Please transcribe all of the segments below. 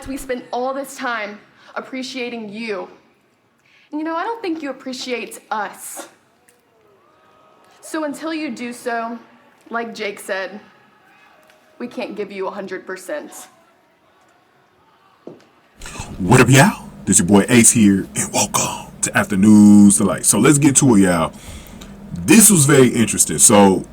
we spend all this time appreciating you. And I don't think you appreciate us. So until you do so, like Jake said, we can't give you 100%. What up, y'all? This your boy Ace here, and welcome to Afternoons Delight. So let's get to it, y'all. This was very interesting. So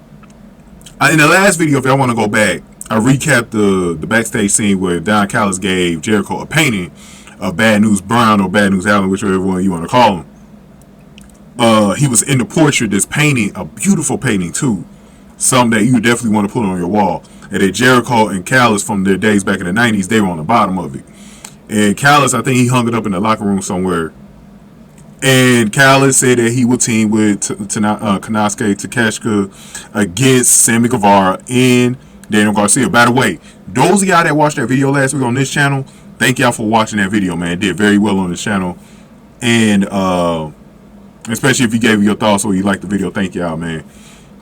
in the last video, if y'all want to go back, I recapped the backstage scene where Callis gave Jericho a painting of Bad News Brown or Bad News Allen, whichever one you want to call him. He was in the portrait, this painting, a beautiful painting too, something that you definitely want to put on your wall. And that Jericho and Callis from their days back in the 90s, they were on the bottom of it. And Callis, I think he hung it up in the locker room somewhere. And Callis said that he would team with Konosuke Takeshita against Sammy Guevara and Daniel Garcia. By the way, those of y'all that watched that video last week on this channel, thank y'all for watching that video, man. It did very well on this channel. And especially if you gave your thoughts or you liked the video, thank y'all, man.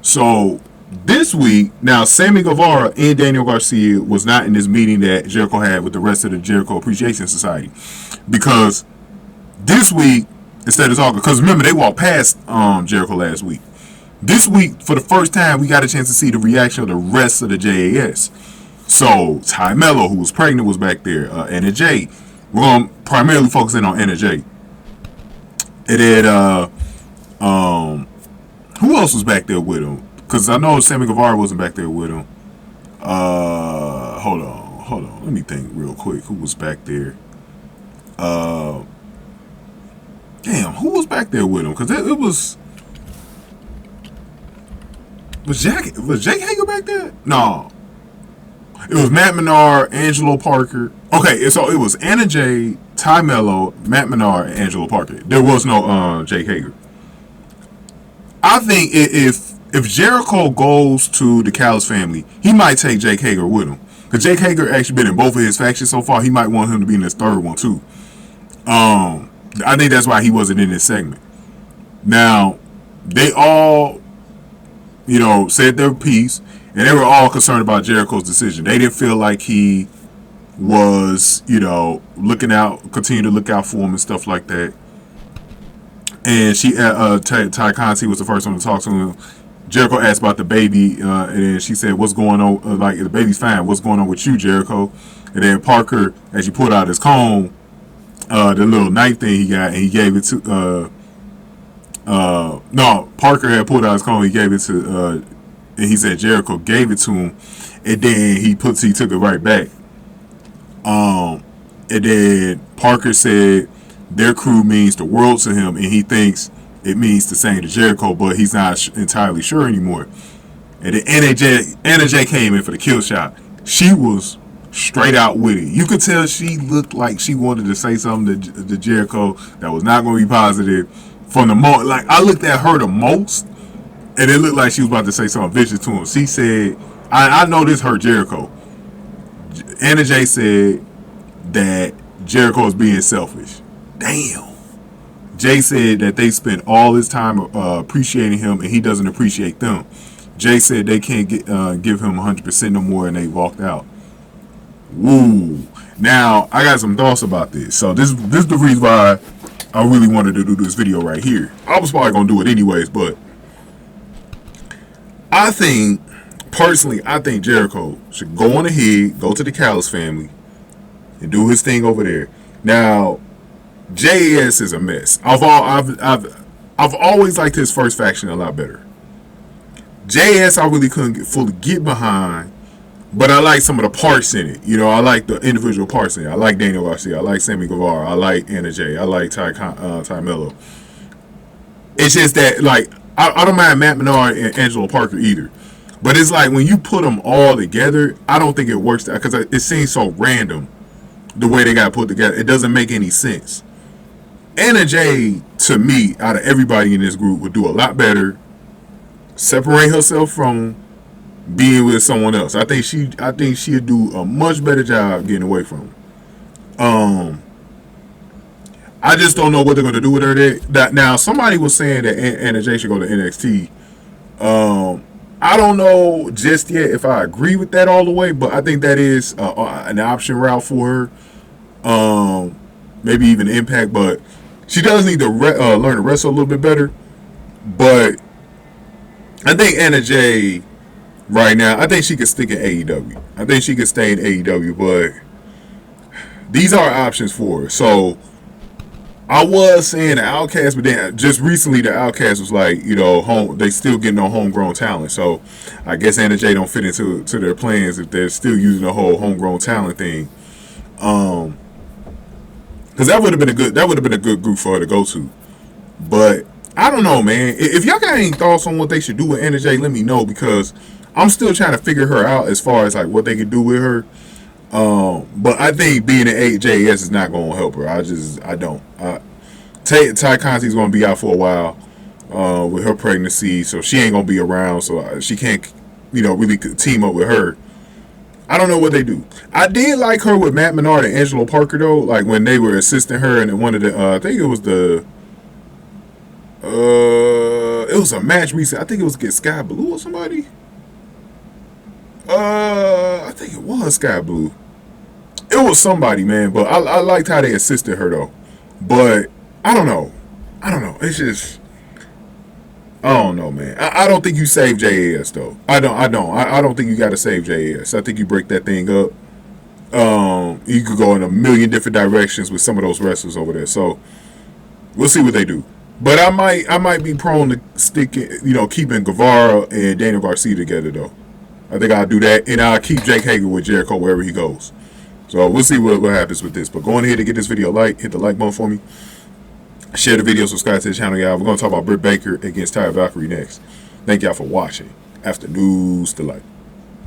So this week, now Sammy Guevara and Daniel Garcia was not in this meeting that Jericho had with the rest of the Jericho Appreciation Society. Because this week, instead of talking, because remember, they walked past Jericho last week. This week, for the first time, we got a chance to see the reaction of the rest of the JAS. So, Tay Melo, who was pregnant, was back there. Anna J. We're going to primarily focus in on Anna J. And then, who else was back there with him? Because I know Sammy Guevara wasn't back there with him. Hold on. Let me think real quick. Who was back there? Damn, who was back there with him? Because it was... Was Jake Hager back there? No. It was Matt Menard, Angelo Parker. Okay, so it was Anna J, Tay Melo, Matt Menard, and Angelo Parker. There was no Jake Hager. I think if Jericho goes to the Callis family, he might take Jake Hager with him. Because Jake Hager actually been in both of his factions so far. He might want him to be in this third one too. I think that's why he wasn't in this segment. Now, they all, said their piece, and they were all concerned about Jericho's decision. They didn't feel like he was, looking out, continue to look out for him and stuff like that. And Ty Conti was the first one to talk to him. Jericho asked about the baby, and then she said, "What's going on? Like, the baby's fine. What's going on with you, Jericho?" And then Parker, as he pulled out his comb, the little knife thing he got, and he gave it to, Parker had pulled out his comb, he gave it to, and he said Jericho gave it to him, and then he took it right back. And then Parker said their crew means the world to him, and he thinks it means the same to Jericho, but he's not entirely sure anymore. And then Anna J came in for the kill shot. She was straight out with it. You could tell she looked like she wanted to say something to Jericho that was not going to be positive. From the moment, like, I looked at her the most, and it looked like she was about to say something vicious to him. She said, I know this hurt Jericho. Anna J said that Jericho is being selfish. Damn. Jay said that they spent all this time appreciating him, and he doesn't appreciate them. Jay said they can't give him 100% no more, and they walked out. Woo. Now, I got some thoughts about this. So this is the reason why I really wanted to do this video right here. I was probably going to do it anyways, but I think Jericho should go on ahead, go to the Callis family, and do his thing over there. Now, JAS is a mess. I've always liked his first faction a lot better. JAS I really couldn't fully get behind, but I like some of the parts in it. I like the individual parts in it. I like Daniel Garcia. I like Sammy Guevara. I like Anna J. I like Tay Melo. It's just that, like, I don't mind Matt Menard and Angelo Parker either. But it's like when you put them all together, I don't think it works because it seems so random the way they got put together. It doesn't make any sense. Anna J, to me, out of everybody in this group, would do a lot better. Separate herself from being with someone else. I think she'd do a much better job getting away from him. I just don't know what they're going to do with her. Now, somebody was saying that Anna J should go to NXT. I don't know just yet if I agree with that all the way, but I think that is an option route for her. maybe even Impact, but she does need to learn to wrestle a little bit better. But I think Anna Jay right now, I think she could stick in AEW. I think she could stay in AEW, but these are options for her. So I was saying the Outcast, but then just recently the Outcast was like, they still getting on homegrown talent. So I guess Anna Jay don't fit into their plans if they're still using the whole homegrown talent thing. Because that would have been a good group for her to go to. But I don't know, man. If y'all got any thoughts on what they should do with Anna Jay, let me know, because I'm still trying to figure her out as far as like what they can do with her. But I think being an JAS is not going to help her. I don't. Ty Conti's going to be out for a while with her pregnancy, so she ain't going to be around, so she can't, really team up with her. I don't know what they do. I did like her with Matt Menard and Angelo Parker, though, like when they were assisting her and one of the, I think it was it was a match recent. I think it was against Sky Blue or somebody. I think it was Sky Blue. It was somebody, man, but I liked how they assisted her, though. But I don't know. It's just, I don't know, man. I don't think you save JAS, though. I don't think you got to save JAS. I think you break that thing up. You could go in a million different directions with some of those wrestlers over there. So we'll see what they do. But I might be prone to keeping Guevara and Daniel Garcia together, though. I think I'll do that, and I'll keep Jake Hager with Jericho wherever he goes. So we'll see what happens with this. But go ahead and get this video a like. Hit the like button for me. Share the video. Subscribe to the channel, y'all. We're going to talk about Britt Baker against Taya Valkyrie next. Thank y'all for watching. After News Delight.